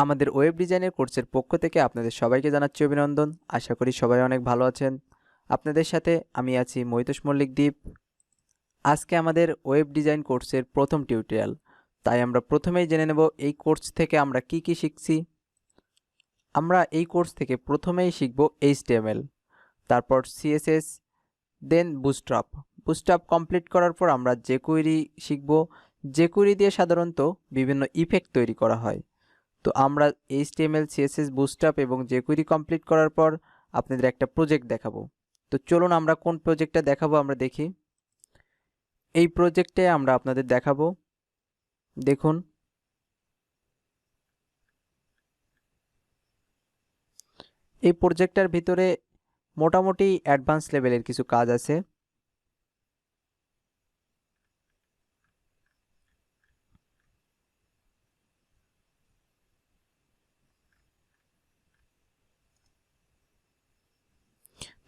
আমাদের ওয়েব ডিজাইনের কোর্সের পক্ষ থেকে আপনাদের সবাইকে জানাচ্ছি অভিনন্দন। আশা করি সবাই অনেক ভালো আছেন। আপনাদের সাথে আমি আছি মৈতোষ মল্লিক দ্বীপ। আজকে আমাদের ওয়েব ডিজাইন কোর্সের প্রথম টিউটোরিয়াল, তাই আমরা প্রথমেই জেনে নেব এই কোর্স থেকে আমরা কি কি শিখছি। আমরা এই কোর্স থেকে প্রথমেই শিখব HTML, তারপর CSS, দেন বুটস্ট্র্যাপ। বুটস্ট্র্যাপ কমপ্লিট করার পর আমরা jQuery শিখব। jQuery দিয়ে সাধারণত বিভিন্ন ইফেক্ট তৈরি করা হয়। তো আমরা HTML, CSS, বুটস্ট্র্যাপ এবং jQuery কমপ্লিট করার পর আপনাদের একটা প্রজেক্ট দেখাবো। তো চলুন আমরা কোন প্রজেক্টটা দেখাবো আমরা দেখি। এই প্রজেক্টে আমরা আপনাদের দেখাবো, দেখুন এই প্রজেক্টটার ভিতরে মোটামুটি অ্যাডভান্স লেভেলের কিছু কাজ আছে।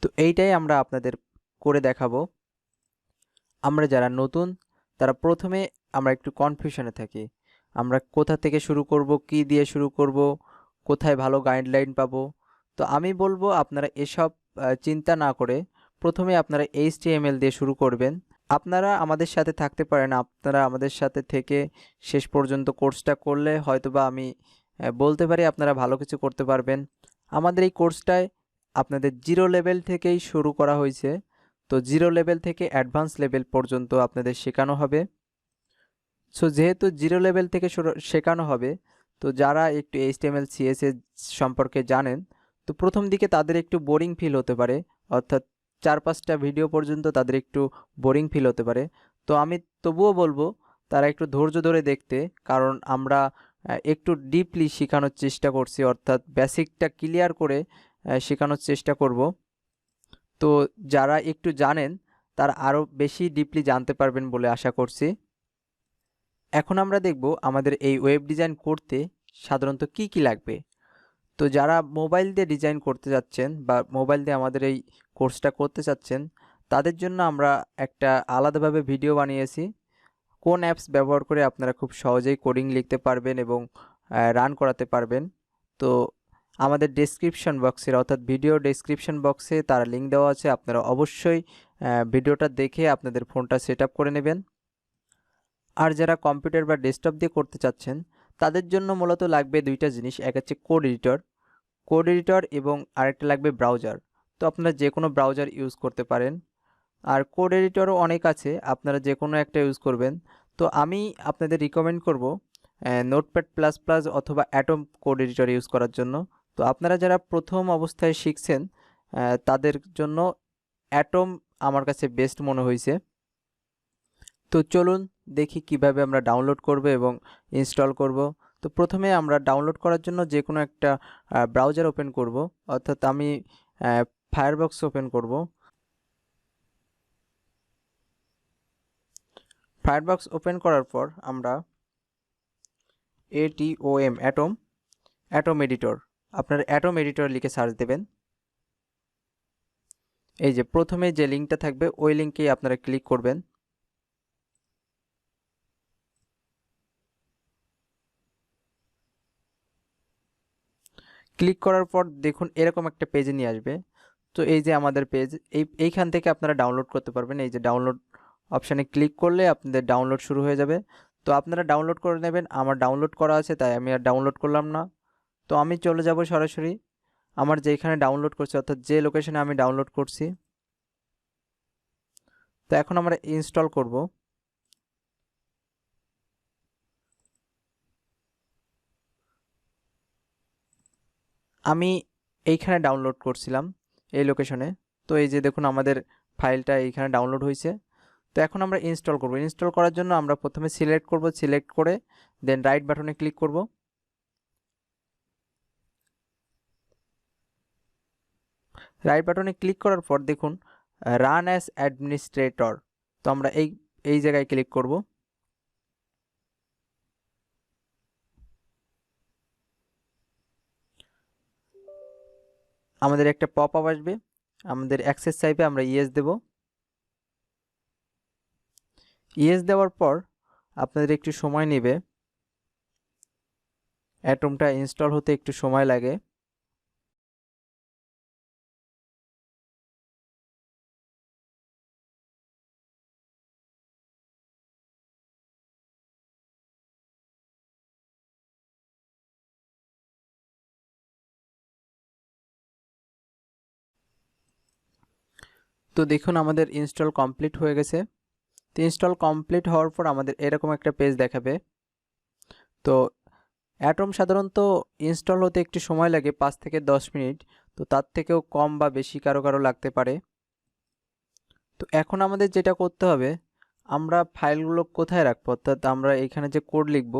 তো এইটাই আমরা আপনাদের করে দেখাবো। আমরা যারা নতুন তারা প্রথমে আমরা একটু কনফিউশনে থাকি, আমরা কোথা থেকে শুরু করব, কি দিয়ে শুরু করব, কোথায় ভালো গাইডলাইন পাবো। তো আমি বলবো আপনারা এসব চিন্তা না করে প্রথমে আপনারা HTML দিয়ে শুরু করবেন। আপনারা আমাদের সাথে থাকতে পারেন, আপনারা আমাদের সাথে থেকে শেষ পর্যন্ত কোর্সটা করলে হয়তোবা আমি বলতে পারি আপনারা ভালো কিছু করতে পারবেন। আমাদের এই কোর্সটায় আপনাদের জিরো লেভেল থেকেই শুরু করা হয়েছে। তো জিরো লেভেল থেকে অ্যাডভান্স লেভেল পর্যন্ত আপনাদের শেখানো হবে। সো যেহেতু জিরো লেভেল থেকে শেখানো হবে, তো যারা একটু HTML, CSS সম্পর্কে জানেন, তো প্রথম দিকে তাদের একটু বোরিং ফিল হতে পারে, অর্থাৎ 4-5টা ভিডিও পর্যন্ত তাদের একটু বোরিং ফিল হতে পারে। তো আমি তবুও বলবো তারা একটু ধৈর্য ধরে দেখতে, কারণ আমরা একটু ডিপলি শেখানোর চেষ্টা করছি, অর্থাৎ বেসিকটা ক্লিয়ার করে শেখানোর চেষ্টা করব। তো যারা একটু জানেন তারা আরও বেশি ডিপলি জানতে পারবেন বলে আশা করছি। এখন আমরা দেখব আমাদের এই ওয়েব ডিজাইন করতে সাধারণত কি কি লাগবে। তো যারা মোবাইল দিয়ে ডিজাইন করতে যাচ্ছেন বা মোবাইল দিয়ে আমাদের এই কোর্সটা করতে চাচ্ছেন, তাদের জন্য আমরা একটা আলাদাভাবে ভিডিও বানিয়েছি, কোন অ্যাপস ব্যবহার করে আপনারা খুব সহজেই কোডিং লিখতে পারবেন এবং রান করাতে পারবেন। তো আমাদের ডেসক্রিপশন বক্সের, অর্থাৎ ভিডিও ডেসক্রিপশন বক্সে তার লিঙ্ক দেওয়া আছে, আপনারা অবশ্যই ভিডিওটা দেখে আপনাদের ফোনটা সেট আপ করে নেবেন। আর যারা কম্পিউটার বা ডেস্কটপ দিয়ে করতে চাচ্ছেন, তাদের জন্য মূলত লাগবে দুইটা জিনিস, এক হচ্ছে কোড এডিটর এবং আরেকটা লাগবে ব্রাউজার। তো আপনারা যে কোনো ব্রাউজার ইউজ করতে পারেন, আর কোড এডিটরও অনেক আছে, আপনারা যে কোনো একটা ইউজ করবেন। তো আমি আপনাদের রিকমেন্ড করব নোটপ্যাড প্লাস প্লাস অথবা অ্যাটম কোড এডিটর ইউজ করার জন্য। তো আপনারা যারা প্রথম অবস্থায় শিখছেন তাদের জন্য অ্যাটম আমার কাছে বেস্ট মনে হয়েছে। তো চলুন দেখি কিভাবে আমরা ডাউনলোড করব এবং ইনস্টল করব। তো প্রথমে আমরা ডাউনলোড করার জন্য যে কোনো একটা ব্রাউজার ওপেন করব, অর্থাৎ আমি ফায়ারবক্স ওপেন করব। ফায়ারবক্স ওপেন করার পর আমরা অ্যাটম এডিটর, আপনারা অ্যাটম এডিটর লিখে সার্চ দেবেন। এই যে প্রথমে যে লিঙ্কটা থাকবে ওই লিঙ্কেই আপনারা ক্লিক করবেন। ক্লিক করার পর দেখুন এরকম একটা পেজে নিয়ে আসবে। তো এই যে আমাদের পেজ, এইখান থেকে আপনারা ডাউনলোড করতে পারবেন। এই যে ডাউনলোড অপশানে ক্লিক করলে আপনাদের ডাউনলোড শুরু হয়ে যাবে। তো আপনারা ডাউনলোড করে নেবেন, আমার ডাউনলোড করা আছে তাই আমি আর ডাউনলোড করলাম না। তো আমি চলে যাব সরাসরি আমার যেখানে ডাউনলোড করছি, অর্থাৎ যে লোকেশনে আমি ডাউনলোড করছি। তো এখন আমরা ইনস্টল করব। আমি এইখানে ডাউনলোড করছিলাম এই লোকেশনে। তো এই যে দেখুন আমাদের ফাইলটা এইখানে ডাউনলোড হয়েছে। তো এখন আমরা ইনস্টল করব। ইনস্টল করার জন্য আমরা প্রথমে সিলেক্ট করব, সিলেক্ট করে দেন রাইট বাটনে ক্লিক করব। রাইট বাটনে ক্লিক করার পর দেখুন রান অ্যাজ অ্যাডমিনিস্ট্রেটর। তো আমরা এই জায়গায় ক্লিক করব। আমাদের একটা পপ আপ আসবে, আমাদের অ্যাক্সেস চাইবে, আমরা ইয়েস দেব। ইয়েস দেওয়ার পর আপনাদের একটু সময় নেবে। অ্যাটমটা ইনস্টল হতে একটু সময় লাগে। তো দেখুন আমাদের ইনস্টল কমপ্লিট হয়ে গেছে। তো ইনস্টল কমপ্লিট হওয়ার পর আমাদের এরকম একটা পেজ দেখাবে। তো অ্যাটম সাধারণত ইনস্টল হতে একটু সময় লাগে 5 থেকে 10 মিনিট, তো তার থেকেও কম বা বেশি কারো কারো লাগতে পারে। তো এখন আমাদের যেটা করতে হবে, আমরা ফাইলগুলো কোথায় রাখবো, অর্থাৎ আমরা এখানে যে কোড লিখব,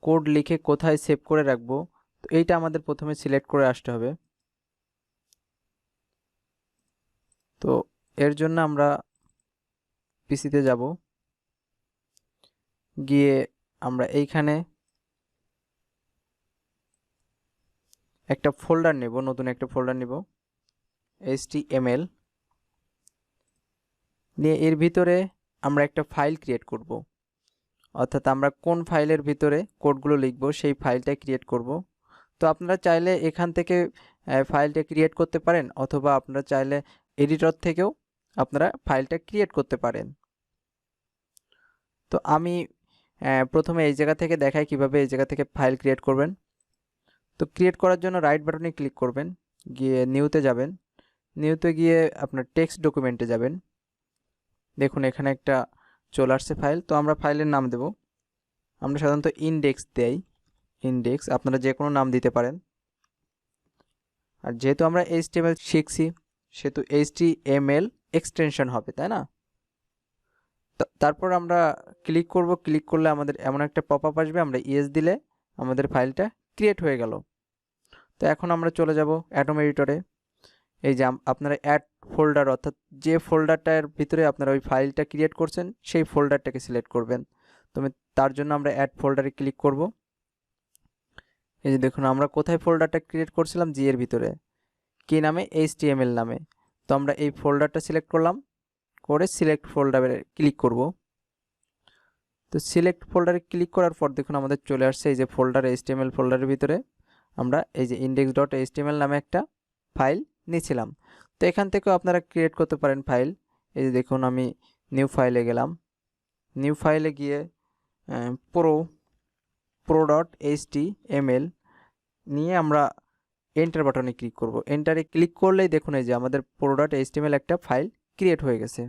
কোড লিখে কোথায় সেভ করে রাখবো, তো এইটা আমাদের প্রথমে সিলেক্ট করে আসতে হবে। তো এর জন্য আমরা পিসিতে যাব, গিয়ে আমরা এইখানে একটা ফোল্ডার নেব, নতুন একটা ফোল্ডার নেব HTML নিয়ে। এর ভিতরে আমরা একটা ফাইল ক্রিয়েট করব, অর্থাৎ আমরা কোন ফাইলের ভিতরে কোডগুলো লিখব সেই ফাইলটা ক্রিয়েট করব। তো আপনারা চাইলে এখান থেকে ফাইলটা ক্রিয়েট করতে পারেন, অথবা আপনারা চাইলে এডিটর থেকেও আপনারা ফাইলটা ক্রিয়েট করতে পারেন। তো আমি প্রথমে এই জায়গা থেকে দেখাই কিভাবে এই জায়গা থেকে ফাইল ক্রিয়েট করবেন। তো ক্রিয়েট করার জন্য রাইট বাটনে ক্লিক করবেন, গিয়ে নিউতে যাবেন, নিউতে গিয়ে আপনার টেক্সট ডকুমেন্টে যাবেন। দেখুন এখানে একটা চলে আসছে ফাইল। তো আমরা ফাইলের নাম দেব, আমরা সাধারণত ইনডেক্স দেই, ইনডেক্স, আপনারা যে কোনো নাম দিতে পারেন। আর যেহেতু আমরা HTML শিখছি সেহেতু HTML এক্সটেনশন হবে, তাই না? তারপর আমরা ক্লিক করব, ক্লিক করলে আমাদের এমন একটা পপআপ আসবে, আমরা ইয়েস দিলে আমাদের ফাইলটা ক্রিয়েট হয়ে গেল। তো এখন আমরা চলে যাব অ্যাটম এডিটরে। এই যে আপনারা অ্যাড ফোল্ডার, অর্থাৎ যে ফোল্ডারটার ভিতরে আপনারা ওই ফাইলটা ক্রিয়েট করছেন সেই ফোল্ডারটাকে সিলেক্ট করবেন। তো তার জন্য আমরা অ্যাড ফোল্ডারে ক্লিক করব। এই যে দেখুন আমরা কোথায় ফোল্ডারটা ক্রিয়েট করছিলাম, জি এর ভিতরে। কি নামে? HTML নামে। তো আমরা এই ফোল্ডারটা সিলেক্ট করলাম, করে সিলেক্ট ফোল্ডারে ক্লিক করব। তো সিলেক্ট ফোল্ডারে ক্লিক করার পর দেখুন আমাদের চলে আসছে এই যে ফোল্ডার, HTML ফোল্ডারের ভিতরে আমরা এই যে index.html নামে একটা ফাইল নিয়েছিলাম। তো এখান থেকেও আপনারা ক্রিয়েট করতে পারেন ফাইল। এই যে দেখুন আমি নিউ ফাইলে গেলাম, নিউ ফাইলে গিয়ে pro.html নিয়ে আমরা এন্টার বাটনে ক্লিক করব। এন্টারে ক্লিক করলেই দেখুন এই যে আমাদের pro.html একটা ফাইল ক্রিয়েট হয়ে গেছে।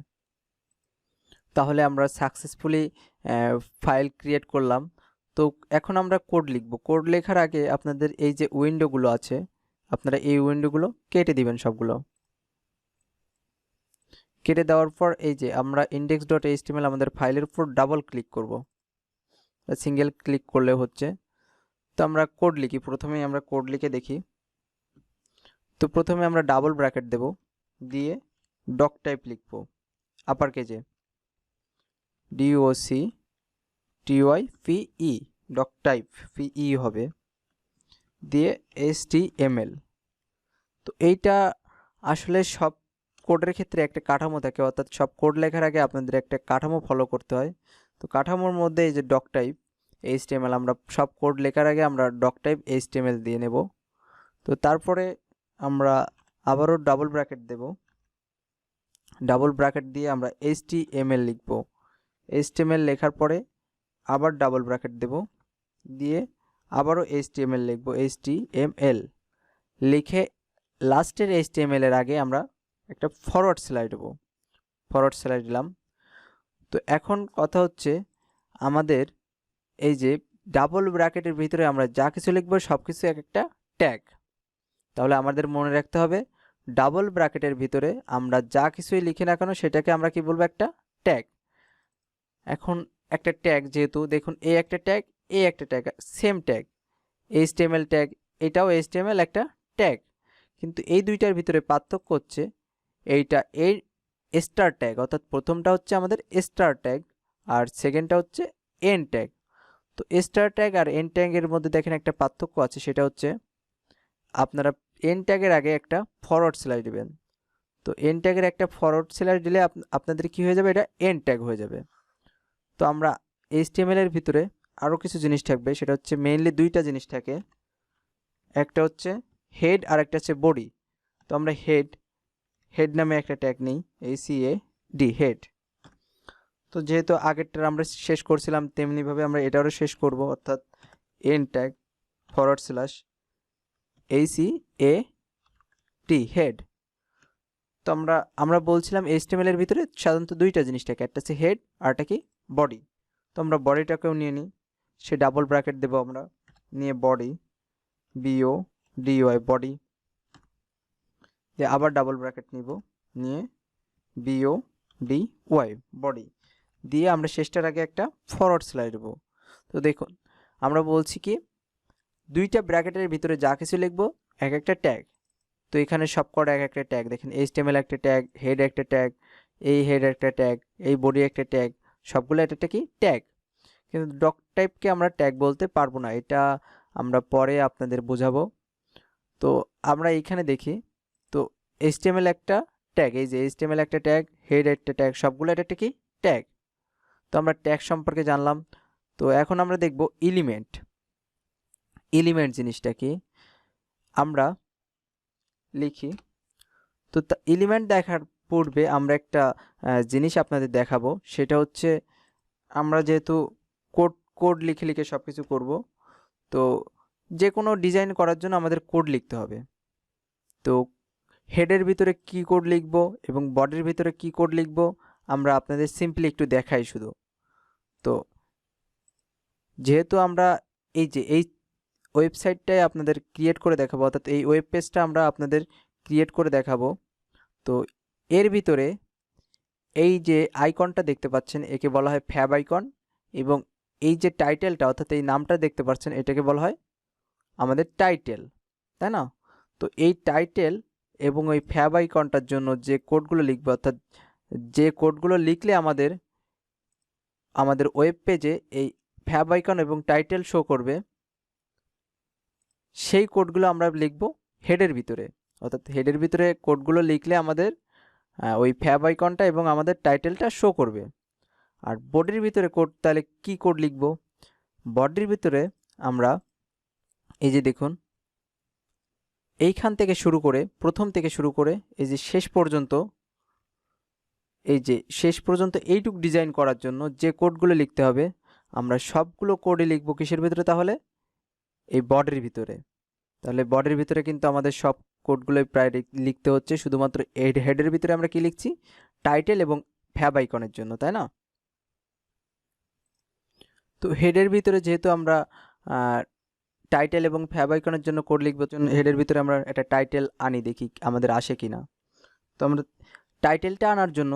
তাহলে আমরা সাকসেসফুলি ফাইল ক্রিয়েট করলাম। তো এখন আমরা কোড লিখব। কোড লেখার আগে আপনাদের এই যে উইন্ডোগুলো আছে, আপনারা এই উইন্ডোগুলো কেটে দিবেন সবগুলো। কেটে দেওয়ার পর এই যে আমরা index.html আমাদের ফাইলের উপর ডাবল ক্লিক করব, সিঙ্গেল ক্লিক করলে হচ্ছে। তো আমরা কোড লিখি, প্রথমেই আমরা কোড লিখে দেখি। তো প্রথমে আমরা ডাবল ব্র্যাকেট দেব, দিয়ে ডক টাইপ লিখব আপার কেজে, DOCTYPE, ডক টাইপ PE হবে, দিয়ে HTML। তো এইটা আসলে সব কোডের ক্ষেত্রে একটা কাঠামো থাকে, অর্থাৎ সব কোড লেখার আগে আপনাদের একটা কাঠামো ফলো করতে হয়। তো কাঠামোর মধ্যে এই যে ডক টাইপ HTML, আমরা সব কোড লেখার আগে আমরা ডক টাইপ HTML দিয়ে নেব। তো তারপরে আমরা আবারও ডাবল ব্র্যাকেট দেব, ডাবল ব্র্যাকেট দিয়ে আমরা HTML লিখব। HTML লেখার পরে আবার ডাবল ব্র্যাকেট দেব, দিয়ে আবারও HTML লিখব, HTML লিখে লাস্টের HTML এর আগে আমরা একটা ফরওয়ার্ড স্ল্যাশ দেব, ফরওয়ার্ড স্ল্যাশ দিলাম। তো এখন কথা হচ্ছে আমাদের এই যে ডাবল ব্র্যাকেটের ভিতরে আমরা যা কিছু লিখব সব কিছু এক একটা ট্যাগ। তাহলে আমাদের মনে রাখতে হবে ডাবল ব্র্যাকেটের ভিতরে আমরা যা কিছুই লিখি না কেন সেটাকে আমরা কি বলবো? একটা ট্যাগ। এখন একটা ট্যাগ, যেহেতু দেখুন এ একটা ট্যাগ, এ একটা tag, same tag, HTML tag, এটাও HTML একটা ট্যাগ, কিন্তু এই দুইটার ভিতরে পার্থক্য হচ্ছে এইটা এই স্টার ট্যাগ, অর্থাৎ প্রথমটা হচ্ছে আমাদের স্টার ট্যাগ আর সেকেন্ডটা হচ্ছে এন ট্যাগ। তো স্টার ট্যাগ আর এন ট্যাগের মধ্যে দেখেন একটা পার্থক্য আছে, সেটা হচ্ছে আপনারা এন ট্যাগের আগে একটা ফরওয়ার্ড স্ল্যাশ দিবেন। তো এন ট্যাগের একটা ফরওয়ার্ড স্ল্যাশ দিলে আপনাদের কি হয়ে যাবে? এটা এন ট্যাগ হয়ে যাবে। তো আমরা HTML এর ভিতরে আরও কিছু জিনিস থাকবে, সেটা হচ্ছে মেইনলি দুইটা জিনিস থাকে, একটা হচ্ছে হেড আর একটা হচ্ছে বডি। তো আমরা হেড নামে একটা ট্যাগ নেই, HEAD, হেড। তো যেহেতু আগেরটা আমরা শেষ করছিলাম তেমনিভাবে আমরা এটারও শেষ করব, অর্থাৎ এন ট্যাগ /HEAD, হেড। তো আমরা বলছিলাম HTML এর ভিতরে সাধারণত দুইটা জিনিস থাকে, একটা হচ্ছে হেড আর একটা কি বডি। তো আমরা বডিটাকেও নিয়ে নিই, সে ডাবল ব্র্যাকেট দেবো আমরা, নিয়ে বডি BODY বডি, দিয়ে আবার ডাবল ব্র্যাকেট নিব, নিয়ে BODY বডি, দিয়ে আমরা শেষটার আগে একটা ফরওয়ার্ড স্ল্যাশ দেবো। তো দেখুন আমরা বলছি কি দুইটা ব্র্যাকেটের ভিতরে যা কিছু লিখবো এক একটা ট্যাগ। তো এখানে সব কটা এক একটা ট্যাগ, দেখেন HTML একটা ট্যাগ, হেড একটা ট্যাগ, এই হেড একটা ট্যাগ, এই বডি একটা ট্যাগ, সবগুলো একটা কি ট্যাগ। কিন্তু ডক টাইপকে আমরা ট্যাগ বলতে পারবো না, এটা আমরা পরে আপনাদের বোঝাবো। তো আমরা এইখানে দেখি, তো HTML একটা ট্যাগ, এই যে HTML একটা ট্যাগ, হেড একটা ট্যাগ, সবগুলো একটা কি ট্যাগ। তো আমরা ট্যাগ সম্পর্কে জানলাম। তো এখন আমরা দেখব এলিমেন্ট জিনিসটা কি আমরা লিখি। তো এলিমেন্ট দেখার পূর্বে আমরা একটা জিনিস আপনাদের দেখাবো, সেটা হচ্ছে আমরা যেহেতু কোড লিখে লিখে সব কিছু করবো, তো যে কোনো ডিজাইন করার জন্য আমাদের কোড লিখতে হবে। তো হেডের ভিতরে কি কোড লিখব এবং বডির ভিতরে কি কোড লিখব আমরা আপনাদের সিম্পলি একটু দেখাই শুধু। তো যেহেতু আমরা এই ওয়েবসাইটটাই আপনাদের ক্রিয়েট করে দেখাবো, অর্থাৎ এই ওয়েব পেজটা আমরা আপনাদের ক্রিয়েট করে দেখাবো। তো এর ভিতরে এই যে আইকনটা দেখতে পাচ্ছেন একে বলা হয় ফ্যাব আইকন, এবং এই যে টাইটেলটা অর্থাৎ এই নামটা দেখতে পাচ্ছেন এটাকে বলা হয় আমাদের টাইটেল, তাই না? তো এই টাইটেল এবং ওই ফ্যাব আইকনটার জন্য যে কোডগুলো লিখবে, অর্থাৎ যে কোডগুলো লিখলে আমাদের ওয়েব পেজে এই ফ্যাব আইকন এবং টাইটেল শো করবে, সেই কোডগুলো আমরা লিখব হেডের ভিতরে। অর্থাৎ হেডের ভিতরে কোডগুলো লিখলে আমাদের ওই ফ্যাব আইকনটা এবং আমাদের টাইটেলটা শো করবে। আর বডির ভিতরে কোড, তাহলে কি কোড লিখব? বডির ভিতরে আমরা এই যে দেখুন এইখান থেকে শুরু করে, প্রথম থেকে শুরু করে এই যে শেষ পর্যন্ত, এইটুক ডিজাইন করার জন্য যে কোডগুলো লিখতে হবে আমরা সবগুলো কোডই লিখব কিসের ভিতরে? তাহলে এই বডির ভিতরে। তাহলে বডির ভিতরে কিন্তু আমাদের সব কোডগুলোই প্রায় লিখতে হচ্ছে, শুধুমাত্র হেডের ভিতরে আমরা কি লিখছি? টাইটেল এবং ফ্যাব আইকনের জন্য, তাই না? তো হেডের ভিতরে যেহেতু আমরা টাইটেল এবং ফ্যাব আইকনের জন্য কোড লিখব, হেডের ভিতরে আমরা একটা টাইটেল আনি, দেখি আমাদের আসে কিনা। তো আমরা টাইটেলটা আনার জন্য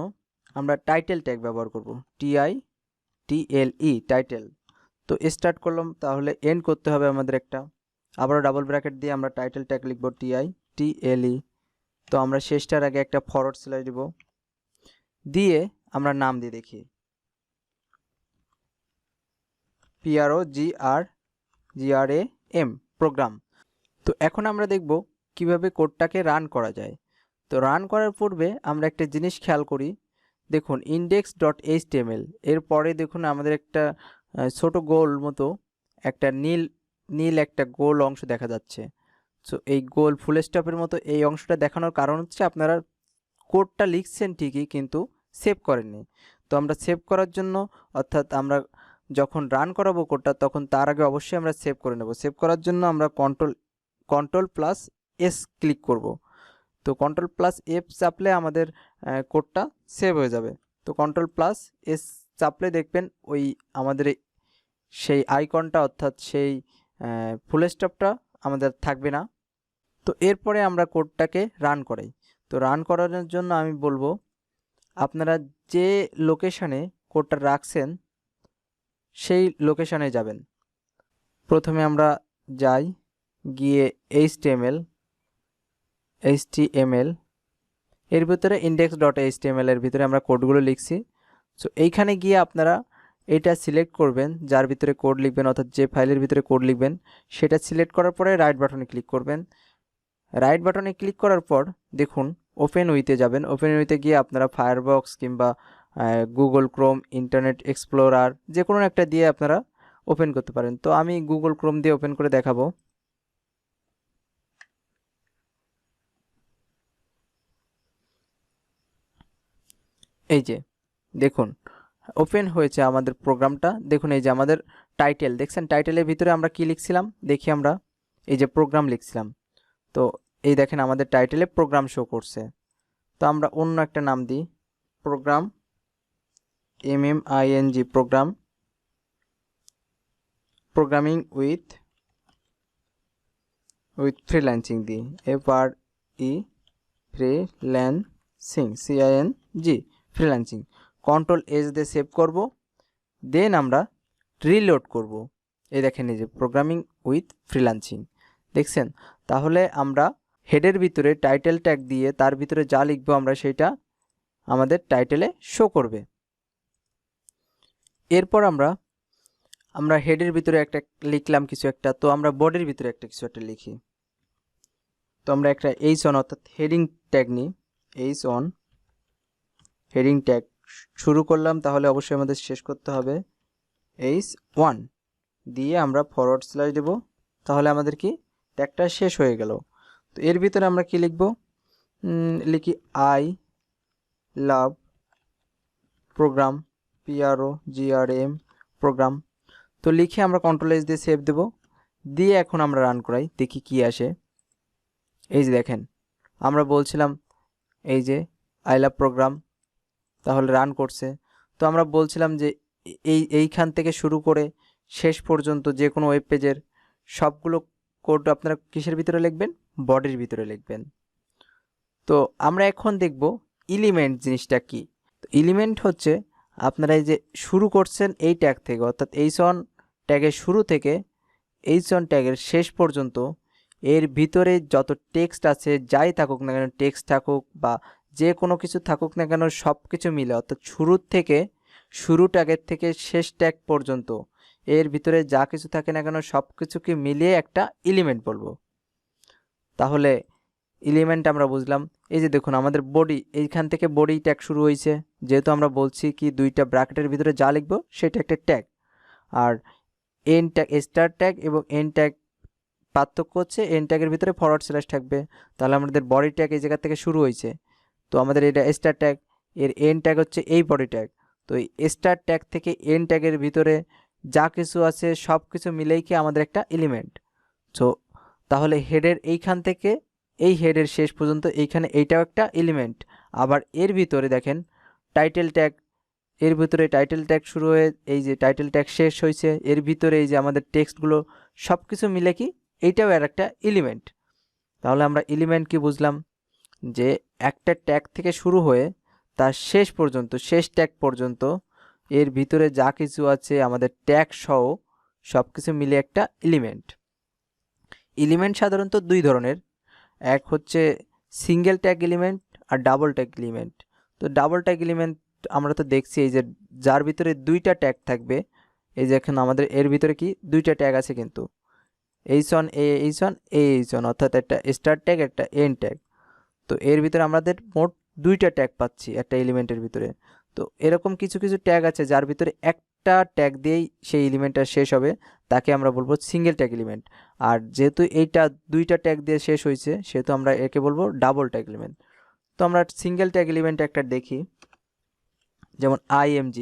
আমরা টাইটেল ট্যাগ ব্যবহার করব, TITLE টাইটেল। তো স্টার্ট করলাম, তাহলে এন্ড করতে হবে আমাদের একটা, আবারও ডাবল ব্র্যাকেট দিয়ে আমরা টাইটেল ট্যাগ লিখব TITLE। তো আমরা শেষটার আগে একটা ফরওয়ার্ড স্ল্যাশ দিব, দিয়ে আমরা নাম দিয়ে দেখি PROGRAM প্রোগ্রাম। তো এখন আমরা দেখব কিভাবে কোডটাকে রান করা যায়। তো রান করার পূর্বে আমরা একটা জিনিস খেয়াল করি, দেখুন index.html এর পরে দেখুন আমাদের একটা ছোট গোল মতো একটা নীল একটা গোল অংশ দেখা যাচ্ছে। সো এই গোল ফুল স্টপের মতো এই অংশটা দেখানোর কারণ হচ্ছে আপনারা কোডটা লিখছেন ঠিকই কিন্তু সেভ করেননি। তো আমরা সেভ করার জন্য, অর্থাৎ আমরা যখন রান করাবো কোডটা তখন তার আগে অবশ্যই আমরা সেভ করে নেব। সেভ করার জন্য আমরা কন্ট্রোল+S ক্লিক করব। তো কন্ট্রোল+F চাপলে আমাদের কোডটা সেভ হয়ে যাবে। তো কন্ট্রোল+S চাপলে দেখবেন ওই আমাদের সেই আইকনটা, অর্থাৎ সেই ফুল স্টপটা আমাদের থাকবে না। তো এরপরে আমরা কোডটাকে রান করাই। তো রান করানোর জন্য আমি বলবো আপনারা যে লোকেশানে কোডটা রাখছেন সেই লোকেশানে যাবেন। প্রথমে আমরা যাই, গিয়ে HTML এর ভিতরে index.html এর ভিতরে আমরা কোডগুলো লিখছি। সো এইখানে গিয়ে আপনারা এটা সিলেক্ট করবেন যার ভিতরে কোড লিখবেন, অর্থাৎ যে ফাইলের ভিতরে কোড লিখবেন সেটা সিলেক্ট করার পরে রাইট বাটনে ক্লিক করবেন। রাইট বাটনে ক্লিক করার পর দেখুন ওপেন উইথে যাবেন। ওপেন উইথে গিয়ে আপনারা ফায়ারবক্স কিংবা গুগল ক্রোম, ইন্টারনেট এক্সপ্লোরার যে কোনো একটা দিয়ে আপনারা ওপেন করতে পারেন। তো আমি গুগল ক্রোম দিয়ে ওপেন করে দেখাবো। এই যে দেখুন ওপেন হয়েছে আমাদের প্রোগ্রামটা। দেখুন এই যে আমাদের টাইটেল দেখছেন, টাইটেলের ভিতরে আমরা কি লিখছিলাম দেখি, আমরা এই যে প্রোগ্রাম লিখছিলাম। তো এই দেখেন আমাদের টাইটেলে প্রোগ্রাম শো করছে। তো আমরা অন্য একটা নাম দিই, program, MMING, program, programming with freelancing দিই, FRE freelancing, CING, freelancing. Ctrl+S দিয়ে সেভ করব, দেন আমরা রিলোড করব। এই দেখেন এই যে প্রোগ্রামিং উইথ ফ্রিল্যান্সিং দেখছেন। তাহলে আমরা হেডের ভিতরে টাইটেল ট্যাগ দিয়ে তার ভিতরে যা লিখবো আমরা সেটা আমাদের টাইটেলে শো করবে। এরপর আমরা হেডের ভিতরে একটা লিখলাম কিছু একটা, তো আমরা বডির ভিতরে একটা কিছু একটা লিখি। তো আমরা একটা H1 অর্থাৎ হেডিং ট্যাগ নিই, H1 হেডিং ট্যাগ শুরু করলাম, তাহলে অবশ্যই আমাদের শেষ করতে হবে H1 দিয়ে আমরা ফরওয়ার্ড স্ল্যাশ দেব, তাহলে আমাদের কি ট্যাগটা শেষ হয়ে গেল। তো এর ভিতরে আমরা কি লিখব, লিখি I love program, PROGRAM, program. তো লিখে আমরা Ctrl+S দিয়ে সেভ দেব, দিয়ে এখন আমরা রান করাই, দেখি কি আসে। এই যে দেখেন আমরা বলছিলাম এই যে আই লাভ প্রোগ্রাম, তাহলে রান করছে। তো আমরা বলছিলাম যে এইখান থেকে শুরু করে শেষ পর্যন্ত যে কোনো ওয়েব পেজের সবগুলো কোড আপনারা কিসের ভিতরে লিখবেন, বডির ভিতরে লিখবেন। তো আমরা এখন দেখব এলিমেন্ট জিনিসটা কি। তো এলিমেন্ট হচ্ছে আপনারা এই যে শুরু করছেন এই ট্যাগ থেকে, অর্থাৎ H1 ট্যাগের শুরু থেকে H1 ট্যাগের শেষ পর্যন্ত এর ভিতরে যত টেক্সট আছে, যাই থাকুক না কেন, টেক্সট থাকুক বা যে কোনো কিছু থাকুক না কেন, সব কিছু মিলে, অর্থাৎ শুরুর থেকে শুরু ট্যাগের থেকে শেষ ট্যাগ পর্যন্ত এর ভিতরে যা কিছু থাকে না কেন সব কিছুকে মিলিয়ে একটা এলিমেন্ট বলবো। তাহলে এলিমেন্ট আমরা বুঝলাম। এই যে দেখুন আমাদের বডি, এইখান থেকে বডি ট্যাগ শুরু হয়েছে, যেহেতু আমরা বলছি কি দুইটা ব্র্যাকেটের ভিতরে যা লিখবো সেটা একটা ট্যাগ। আর এন ট্যাগ, স্টার্ট ট্যাগ এবং এন ট্যাগ পার্থক্য হচ্ছে এন ট্যাগের ভিতরে ফরওয়ার্ড স্ল্যাশ থাকবে। তাহলে আমাদের বডি ট্যাগ এই জায়গা থেকে শুরু হয়েছে, তো আমাদের এটা স্টার্ট ট্যাগ, এর এন ট্যাগ হচ্ছে এই বডি ট্যাগ। তো এই স্টার্ট ট্যাগ থেকে এন ট্যাগের ভিতরে যা কিছু আছে সব কিছু মিলেই কি আমাদের একটা এলিমেন্ট। সো তাহলে হেডের এইখান থেকে এই হেডের শেষ পর্যন্ত এইখানে এইটাও একটা এলিমেন্ট। আবার এর ভিতরে দেখেন টাইটেল ট্যাগ, এর ভিতরে টাইটেল ট্যাগ শুরু হয়ে এই যে টাইটেল ট্যাগ শেষ হয়েছে, এর ভিতরে এই যে আমাদের টেক্সটগুলো সব কিছু মিলে কি এইটাও আর একটা এলিমেন্ট। তাহলে আমরা এলিমেন্ট কি বুঝলাম, যে একটা ট্যাগ থেকে শুরু হয়ে তার শেষ পর্যন্ত, শেষ ট্যাগ পর্যন্ত এর ভিতরে যা কিছু আছে আমাদের ট্যাগ সহ সব কিছু মিলে একটা এলিমেন্ট। এলিমেন্ট সাধারণত দুই ধরনের, এক হচ্ছে সিঙ্গেল ট্যাগ এলিমেন্ট আর ডাবল ট্যাগ এলিমেন্ট। তো ডাবল ট্যাগ এলিমেন্ট আমরা তো দেখছি এই যে যার ভিতরে দুইটা ট্যাগ থাকবে। এই যে এখন আমাদের এর ভিতরে কি দুইটা ট্যাগ আছে, কিন্তু H1 H1 অর্থাৎ একটা স্টার্ট ট্যাগ একটা এন্ড ট্যাগ। তো এর ভিতরে আমাদের মোট দুইটা ট্যাগ পাচ্ছি একটা এলিমেন্টের ভিতরে। তো এরকম কিছু কিছু ট্যাগ আছে যার ভিতরে একটা ট্যাগ দিয়েই সেই এলিমেন্টটা শেষ হবে, তাকে আমরা বলবো সিঙ্গেল ট্যাগ এলিমেন্ট। আর যেহেতু এইটা দুইটা ট্যাগ দিয়ে শেষ হয়েছে সেহেতু আমরা একে বলবো ডাবল ট্যাগ এলিমেন্ট। তো আমরা সিঙ্গেল ট্যাগ এলিমেন্ট একটা দেখি, যেমন IMG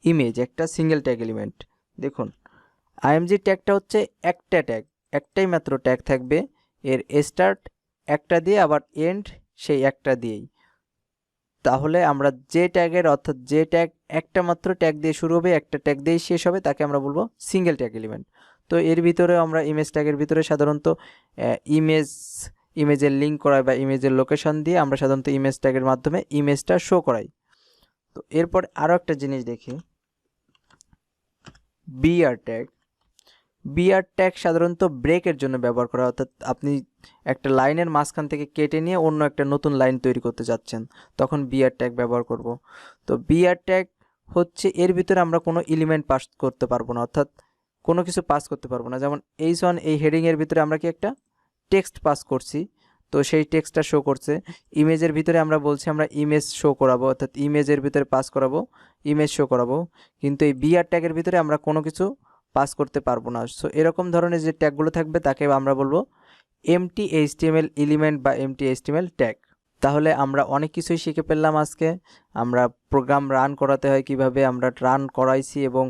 ইমেজ একটা সিঙ্গেল ট্যাগ এলিমেন্ট। দেখুন IMG ট্যাগটা হচ্ছে একটা ট্যাগ, একটাই মাত্র ট্যাগ থাকবে, এর স্টার্ট একটা দিয়ে আবার এন্ড সেই একটা দিয়েই। তাহলে আমরা যে ট্যাগের, অর্থাৎ যে ট্যাগ একটা মাত্র ট্যাগ দিয়ে শুরু হবে একটা ট্যাগ দিয়েই শেষ হবে তাকে আমরা বলবো সিঙ্গেল ট্যাগ এলিমেন্ট। তো এর ভিতরে আমরা ইমেজ ট্যাগের ভিতরে সাধারণত ইমেজের লিঙ্ক করাই বা ইমেজের লোকেশন দিয়ে আমরা সাধারণত ইমেজ ট্যাগের মাধ্যমে ইমেজটা শো করাই। তো এরপর আরও একটা জিনিস দেখি, বিআর ট্যাগ। বিআর ট্যাগ সাধারণত ব্রেকের জন্য ব্যবহার করা, অর্থাৎ আপনি একটা লাইনের মাঝখান থেকে কেটে নিয়ে অন্য একটা নতুন লাইন তৈরি করতে যাচ্ছেন, তখন বিআর ট্যাগ ব্যবহার করব। তো বিআর ট্যাগ হচ্ছে এর ভিতরে আমরা কোনো এলিমেন্ট পাস করতে পারবো না, অর্থাৎ কোনো কিছু পাস করতে পারবো না। যেমন H1 এই হেডিংয়ের ভিতরে আমরা কি একটা টেক্সট পাস করছি, তো সেই টেক্সটটা শো করছে। ইমেজের ভিতরে আমরা বলছি আমরা ইমেজ শো করাবো, অর্থাৎ ইমেজের ভিতরে পাস করাবো, ইমেজ শো করাবো, কিন্তু এই বিআর ট্যাগের ভিতরে আমরা কোনো কিছু পাস করতে পারবো না। সো এরকম ধরনের যে ট্যাগগুলো থাকবে তাকে আমরা বলবো এমটি এইচটিএমএল এলিমেন্ট বা এমটি এইচটিএমএল ট্যাগ। তাহলে আমরা অনেক কিছুই শিখে ফেললাম আজকে। আমরা প্রোগ্রাম রান করাতে হয় কিভাবে, আমরা রান করাইছি, এবং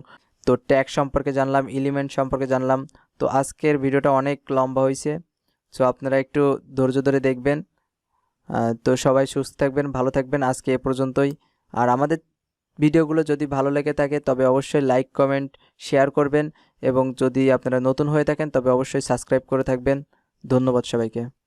তো ট্যাগ সম্পর্কে জানলাম, এলিমেন্ট সম্পর্কে জানলাম। তো আজকের ভিডিওটা অনেক লম্বা হয়েছে, সো আপনারা একটু ধৈর্য ধরে দেখবেন। তো সবাই সুস্থ থাকবেন, ভালো থাকবেন। আজকে এ পর্যন্তই। আর আমাদের ভিডিওগুলো যদি ভালো লেগে থাকে তবে অবশ্যই লাইক, কমেন্ট, শেয়ার করবেন, এবং যদি আপনারা নতুন হয়ে থাকেন তবে অবশ্যই সাবস্ক্রাইব করে থাকবেন। ধন্যবাদ সবাইকে।